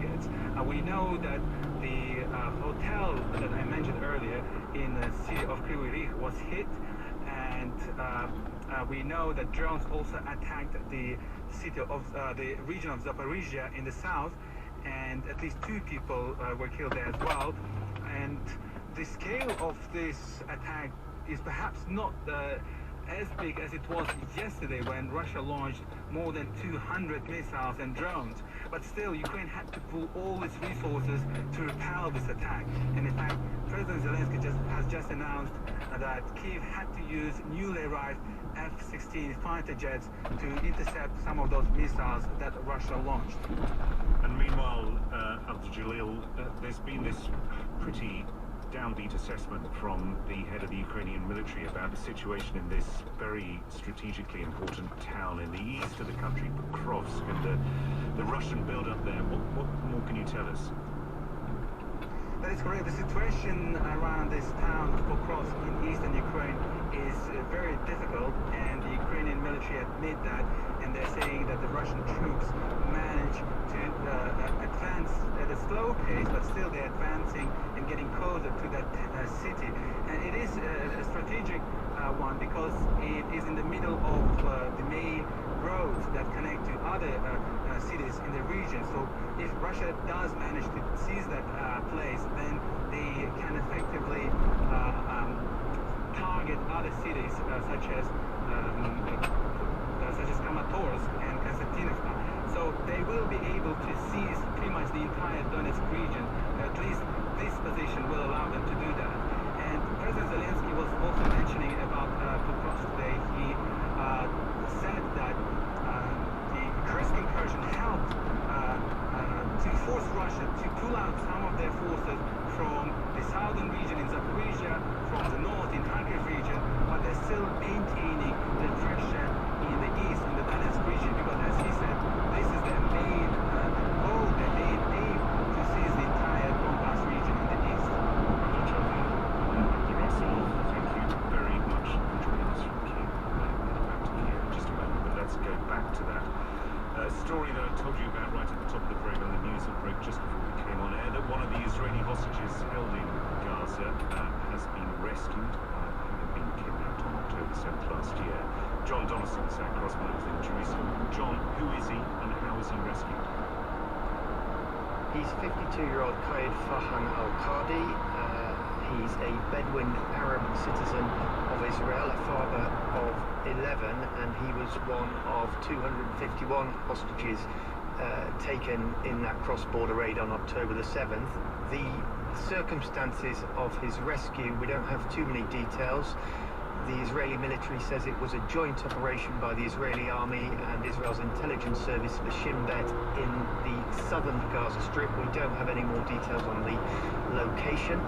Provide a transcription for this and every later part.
targets. We know that the hotel that I mentioned earlier in the city of Kryvyi Rih was hit, and we know that drones also attacked the city of the region of Zaporizhia in the south, and at least 2 people were killed there as well. And the scale of this attack is perhaps not as big as it was yesterday when Russia launched more than 200 missiles and drones. But still, Ukraine had to pull all its resources to repel this attack. And in fact, President Zelensky has just announced that Kyiv had to use newly arrived F-16 fighter jets to intercept some of those missiles that Russia launched. And meanwhile, Abdul, there's been this pretty downbeat assessment from the head of the Ukrainian military about the situation in this very strategically important town in the east of the country, Pokrovsk, and the Russian build-up there. What more can you tell us? That is correct. The situation around this town of Pokrovsk in eastern Ukraine is very difficult, and the Ukrainian military admit that, and they're saying that the Russian troops manage to advance at a slow pace, but still they're advancing and getting closer to that city. And it is a strategic one because it is in the middle of the main roads that connect to other cities in the region. So if Russia does manage to seize that place, then they can effectively target other cities such as Kramatorsk and Konstantinovka. So they will be able to seize pretty much the entire Donetsk region. At least this position will allow them to do that. And President Zelensky was also mentioning about Pokrovsk today. He said that the Kursk incursion helped to force Russia to pull out some of their forces from the southern region in Zaporizhia, from the north in Kharkiv region, but they're still maintaining the pressure in the east, in the Donetsk region, because as he said, this is their main goal, their main aim to seize the entire Donbass region in the east. Russell, thank you very much for joining us from Kyiv. We'll get back to Kyiv in just a moment, but let's go back to that story that I told you about right at the top of the program, the news that broke just before we came on air, that one of the Israeli hostages held in Gaza has been rescued, having been kidnapped on October 7th last year. John Donaldson is our correspondent in Jerusalem. John, who is he and how was he rescued? He's 52-year-old Khalid Farhan al-Qadi. He's a Bedouin Arab citizen of Israel, a father of 11, and he was one of 251 hostages taken in that cross-border raid on October the 7th. The circumstances of his rescue, we don't have too many details. The Israeli military says it was a joint operation by the Israeli army and Israel's intelligence service, the Shin Bet, in the southern Gaza Strip. We don't have any more details on the location.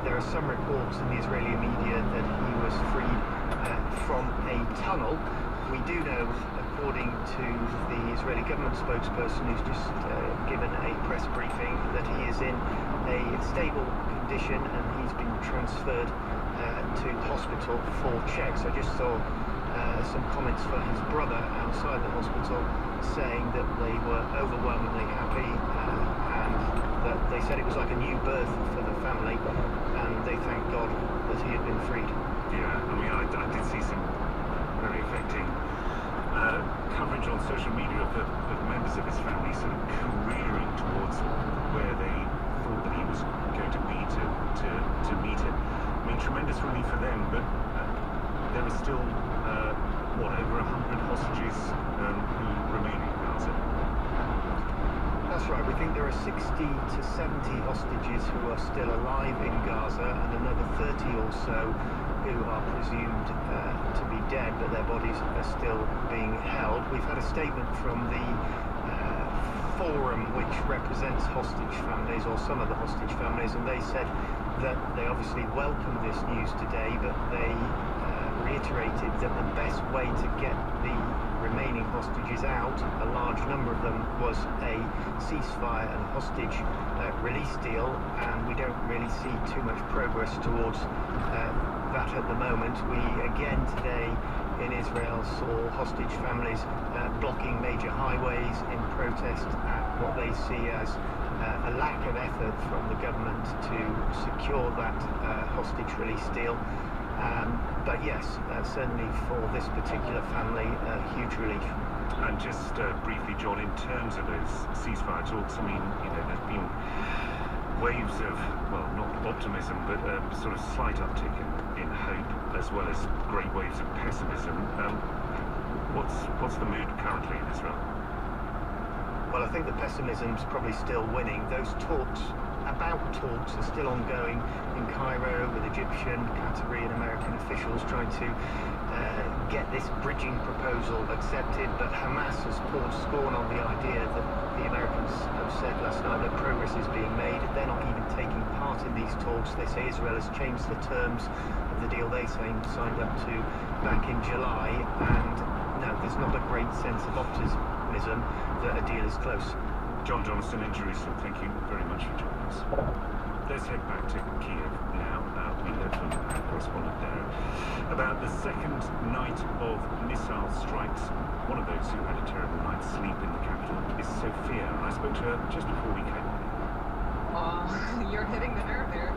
There are some reports in the Israeli media that he was freed from a tunnel. We do know, according to the Israeli government spokesperson who's just given a press briefing, that he is in a stable condition and he's been transferred to hospital for checks. I just saw some comments for his brother outside the hospital saying that they were overwhelmingly happy and that they said it was like a new birth for the family, and they thank God that he had been freed. Yeah, I mean, I did see some very affecting coverage on social media of members of his family sort of careering towards where they thought that he was going to be to meet him. I mean, tremendous relief for them, but there are still, over 100 hostages who remain in Gaza. That's right, we think there are 60 to 70 hostages who are still alive in Gaza and another 30 or so who are presumed to be dead, but their bodies are still being held. We've had a statement from the forum which represents hostage families, or some of the hostage families, and they said that they obviously welcomed this news today, but they reiterated that the best way to get the remaining hostages out, a large number of them, was a ceasefire and hostage release deal, and we don't really see too much progress towards that at the moment. We again today in Israel saw hostage families blocking major highways in protest at what they see as a lack of effort from the government to secure that hostage release deal. But yes, certainly for this particular family, a huge relief. And just briefly, John, in terms of those ceasefire talks, I mean, you know, there's been waves of, well, not optimism, but sort of slight uptick in hope, as well as great waves of pessimism. What's the mood currently in Israel? Well, I think the pessimism's probably still winning. Those talks are still ongoing in Cairo with Egyptian, Qatari and American officials trying to get this bridging proposal accepted, but Hamas has poured scorn on the idea that the Americans have said last night that progress is being made. They're not even taking part in these talks. They say Israel has changed the terms of the deal they signed up to back in July, and no, there's not a great sense of optimism that a deal is close. John Johnston in Jerusalem, thank you very much for joining us. Let's head back to Kiev now. We heard from our correspondent there about the second night of missile strikes. One of those who had a terrible night's sleep in the capital is Sophia, and I spoke to her just before we came on. You're hitting the nerve there.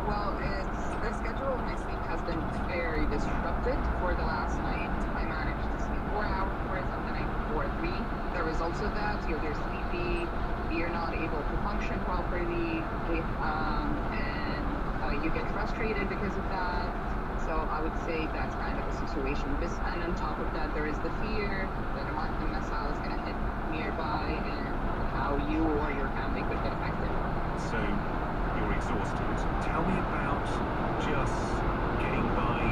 Well, the schedule of my sleep has been very disrupted for the last night. I managed to sleep 4 hours on the night before 3. The results of that, you're sleepy, you're not able to function properly, and you get frustrated because of that. So I would say that's kind of a situation. And on top of that, there is the fear that a Martin missile is going to hit nearby and how you or your family could get affected. So you're exhausted. Tell me about just getting by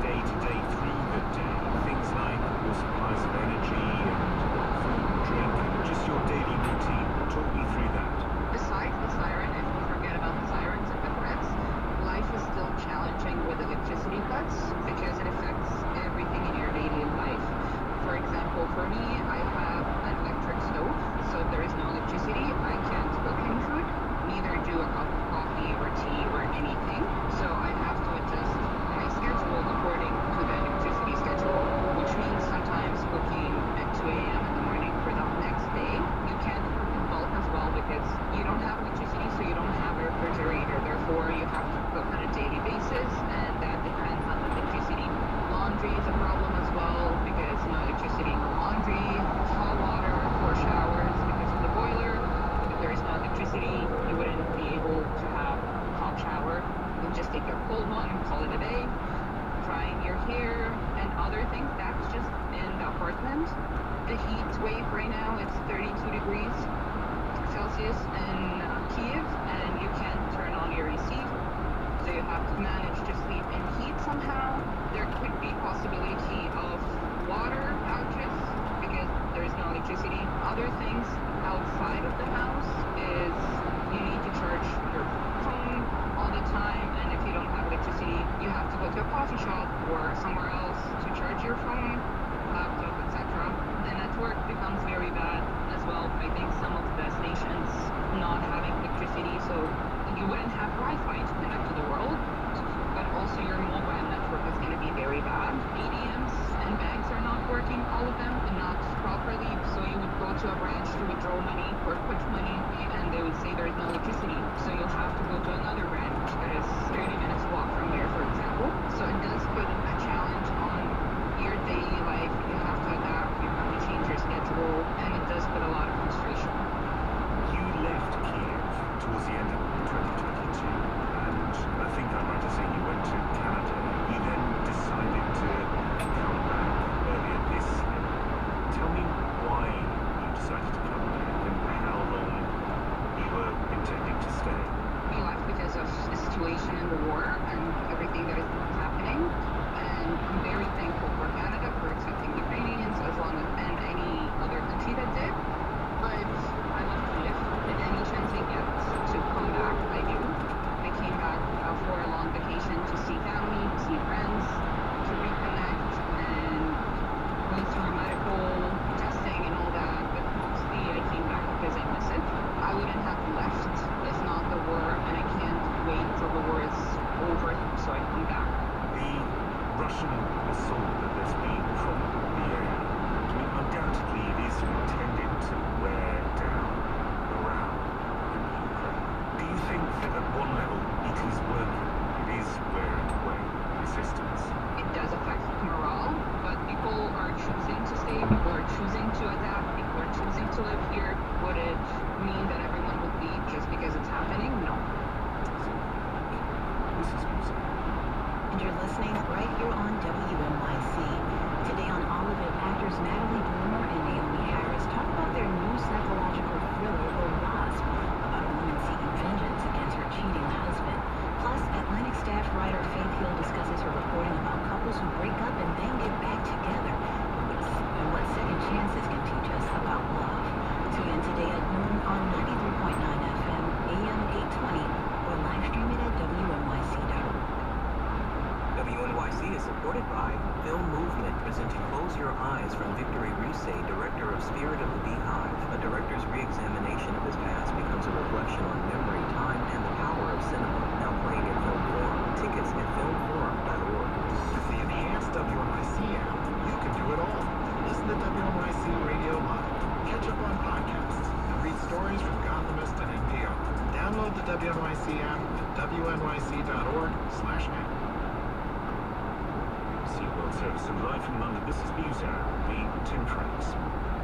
day to day through the day. Things like your supplies of energy and food and drink, and just your daily routine. Talk me through that. Besides the siren, if you forget about the sirens and the threats, life is still challenging with electricity cuts because it affects everything in your daily life. For example, for me, I have an electric stove, so if there is no electricity, I can't cook any food, neither do a cup of coffee or tea or anything. So I have to adjust my schedule according to the electricity schedule, which means sometimes cooking at 2 a.m. in the morning for the next day. You can't cook in bulk as well because you don't have electricity, so you don't have a refrigerator. Therefore, you have to cook on a daily basis, and that depends on the electricity. Laundry is a problem as well because no electricity, no laundry, hot water for showers because of the boiler. If there is no electricity, you wouldn't be able to have a hot shower. You just take your cold one and call it a day. Drying your hair and other things, that's just in the apartment. The heat wave right now, it's 32 degrees Celsius in Kiev, and you can't turn on your AC. So you have to manage to sleep in heat somehow. There could be possibility of water outages because there is no electricity. Other things outside of the house is you need to charge your phone all the time, and if you don't have electricity, you have to go to a coffee shop or somewhere else to charge your phone, laptop, etc. The network becomes very bad as well. I think some of the stations not having electricity, so you wouldn't have Wi-Fi to connect to the world, but also your mobile network is going to be very bad. ATMs and banks are not working, all of them, and not properly, so you would go to a branch to withdraw money or put money, and they would say there is no electricity, so you'll have to go to another branch that is 30 minutes walk from here, for example. So it does put a challenge on your daily life. You have to adapt, you have to change your schedule, and it does put a lot of frustration. You left Kiev towards the end of 2022, and I think I'm right to say you went to Canada. You then decided to come back earlier this year. Tell me why you decided to come back and how long you were intending to stay. We left because of the situation in the war and everything that is happening. say director of Spirit of the Beehive, a director's re-examination of his past becomes a reflection on memory, time, and the power of cinema, now playing in film form. Tickets at filmforum.org. With the enhanced WNYC app, you can do it all. Listen to WNYC Radio Live, catch up on podcasts, and read stories from Gothamist and NPR. Download the WNYC app at wnyc.org/app. World Service and live from London, this is News Hour, me, Tim Franks.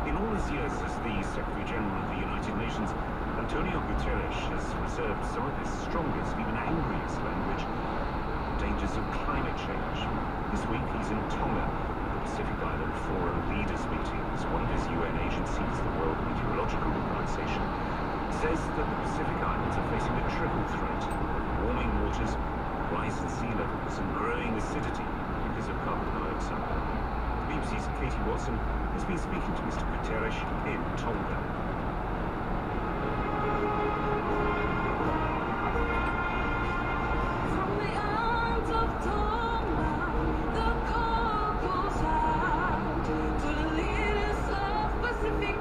In all his years as the Secretary General of the United Nations, Antonio Guterres has reserved some of his strongest, even angriest language on dangers of climate change. This week he's in Tonga at the Pacific Island Forum Leaders Meeting as one of his UN agencies, the World Meteorological Organization, says that the Pacific Islands are facing a triple threat: warming waters, rise in sea levels, and growing acidity because of carbon dioxide. The BBC's Katie Watson has been speaking to Mr. Guterres in Tonga. From the islands of Tonga, the call goes out to the leaders of Pacific.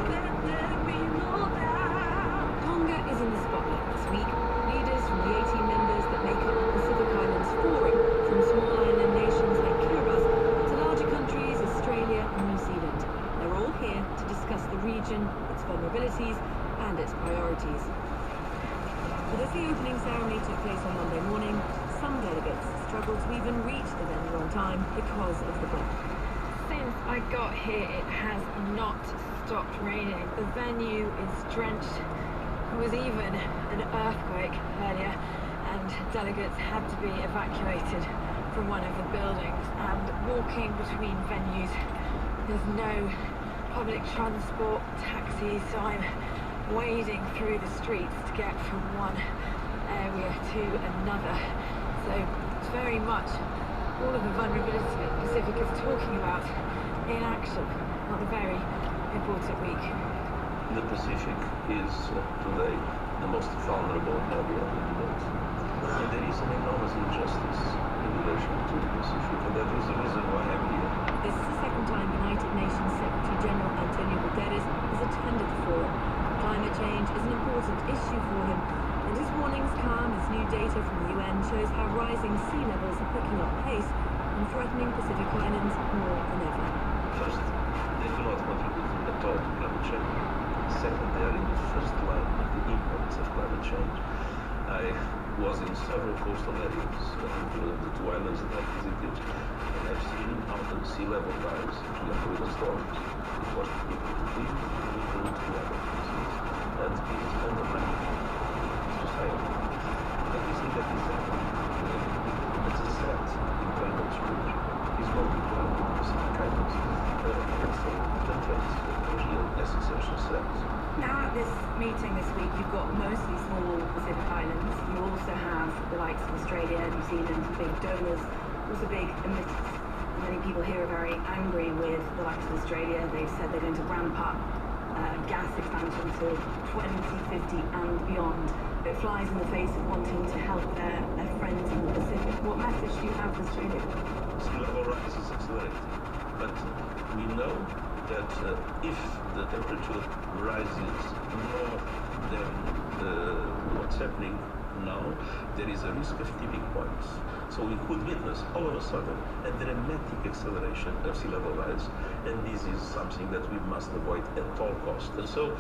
Let there be no doubt. Tonga is in the spotlight this week. Leaders from the 18 members that make up the Pacific Islands Forum, from small island nations like Kiribati to larger countries, Australia and New Zealand. They're all here to discuss the region, its vulnerabilities and its priorities. But as the opening ceremony took place on Monday morning, some delegates struggled to even reach the venue on time because of the weather. Since I got here, it has not stopped raining. The venue is drenched. There was even an earthquake earlier, and delegates had to be evacuated from one of the buildings. And walking between venues, there's no public transport, taxis, so I'm wading through the streets to get from one area to another. So it's very much all of the vulnerability that the Pacific is talking about in action on a very important week. The Pacific is today the most vulnerable area in the world. And there is an enormous injustice in relation to the Pacific, and that is the reason why I'm here. This is the second time United Nations Secretary General Antonio Guterres has attended the forum. Climate change is an important issue for him, and his warnings come as new data from the UN shows how rising sea levels are picking up pace and threatening Pacific Islands more than ever. First, they do not contribute at all to climate change. Second, they are in the first line of the impacts of climate change. I was in several coastal areas of the two islands that I visited, and I've seen how the sea level rise during the storms. It was people living together, and people spend the money to society. And we see that is happening. It's a threat in climate change. Is multiplying the Pacific Islands. And so the threats are real existential threats. Now at this meeting this week, you've got mostly small Pacific Islands. You also have the likes of Australia, New Zealand, big donors, also big emitters. Many people here are very angry with the likes of Australia. They've said they're going to ramp up gas expansion to 2050 and beyond. It flies in the face of wanting to help their friends in the Pacific. What message do you have for Australia? Sea level rise is accelerating, but we know that if the temperature rises more than what's happening now, there is a risk of tipping points. So we could witness all of a sudden a dramatic acceleration of sea level rise, and this is something that we must avoid at all costs. And so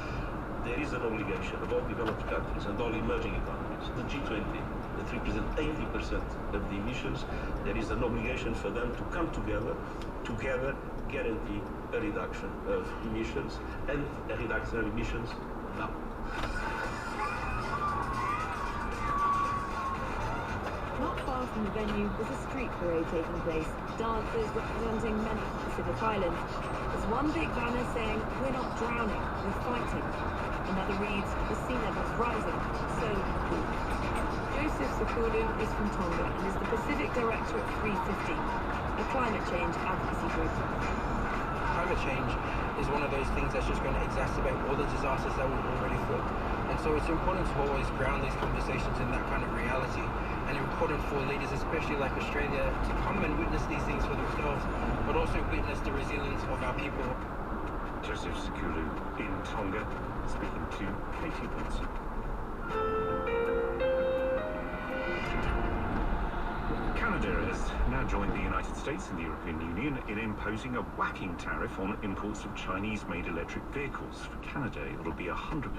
there is an obligation of all developed countries and all emerging economies, the G20, that represent 80% of the emissions. There is an obligation for them to come together guarantee a reduction of emissions, and a reduction of emissions now. Not far from the venue was a street parade taking place, dancers representing many Pacific Islands. There's one big banner saying, "We're not drowning, we're fighting." Another reads, "The sea level's rising, so are we." Joseph Sakulu is from Tonga and is the Pacific Director at 350, a climate change advocacy group. Climate change is one of those things that's just going to exacerbate all the disasters that we've already fought. And so it's important to always ground these conversations in that kind of reality. And important for leaders, especially like Australia, to come and witness these things for themselves, but also witness the resilience of our people. Joseph Sekulu in Tonga, speaking to Katie Wilson. Canada has now joined the United States and the European Union in imposing a whacking tariff on imports of Chinese-made electric vehicles. For Canada, it'll be 100%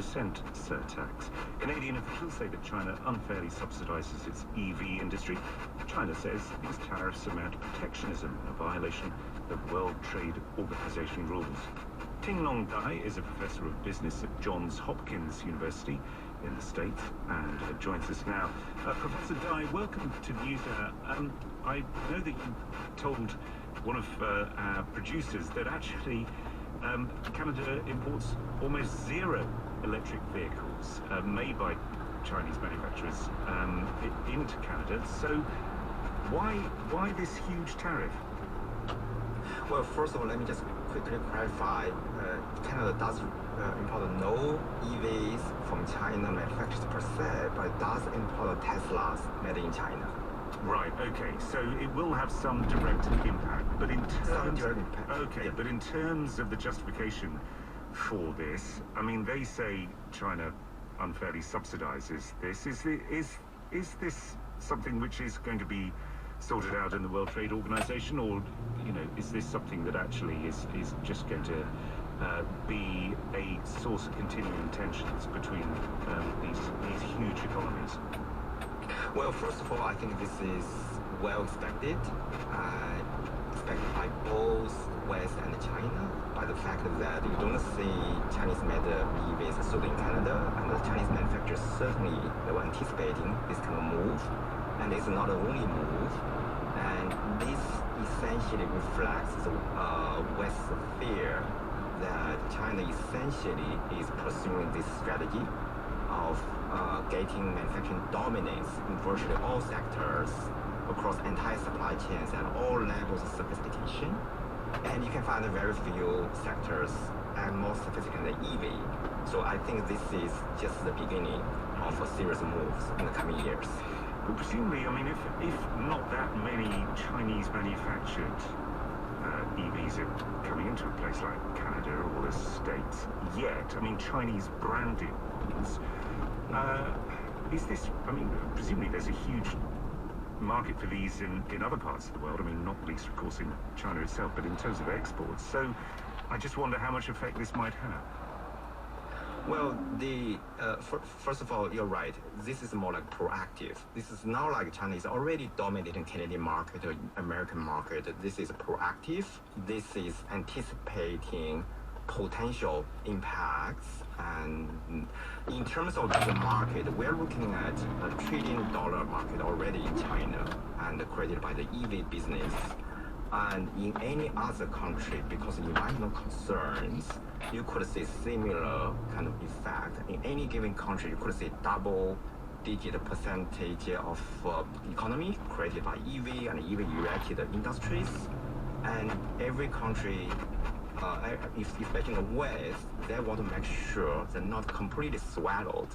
surtax. Canadian officials say that China unfairly subsidizes its EV industry. China says these tariffs amount to protectionism, a violation of World Trade Organization rules. Ting-Long Dai is a professor of business at Johns Hopkins University in the States and joins us now. Professor Dai, welcome to News Hour. I know that you told one of our producers that actually Canada imports almost zero electric vehicles made by Chinese manufacturers into Canada. So why this huge tariff? Well, first of all, let me just quickly clarify. Canada does import no EVs from China manufacturers per se, but it does import Teslas made in China. Right. Okay. So it will have some direct impact, but in terms but in terms of the justification for this, I mean, they say China unfairly subsidizes this. Is this something which is going to be sorted out in the World Trade Organization, or is this something that actually is just going to be a source of continuing tensions between these huge economies? Well, first of all, I think this is well expected by both West and China, by the fact that you don't see Chinese-made EVs sold in Canada, and the Chinese manufacturers certainly they were anticipating this kind of move, and it's not the only move, and this essentially reflects the West's fear that China essentially is pursuing this strategy of getting manufacturing dominance in virtually all sectors across entire supply chains and all levels of sophistication. And you can find very few sectors and more sophisticated than EV. So I think this is just the beginning of a series of moves in the coming years. But presumably, I mean, if not that many Chinese manufactured EVs are coming into a place like Canada or the States yet, I mean, Chinese branded ones, is this, I mean, presumably there's a huge market for these in other parts of the world, I mean, not least, of course, in China itself, but in terms of exports. So I just wonder how much effect this might have. Well, first of all, you're right. This is more like proactive. This is not like China is already dominating Canadian market or American market. This is proactive. This is anticipating potential impacts. And in terms of the market, we're looking at a $1 trillion market already in China and created by the EV business. And in any other country, because of environmental concerns, you could see similar kind of effect. In any given country, you could see double-digit percentage of economy created by EV and EV-related industries. And every country, especially in the West, they want to make sure they're not completely swallowed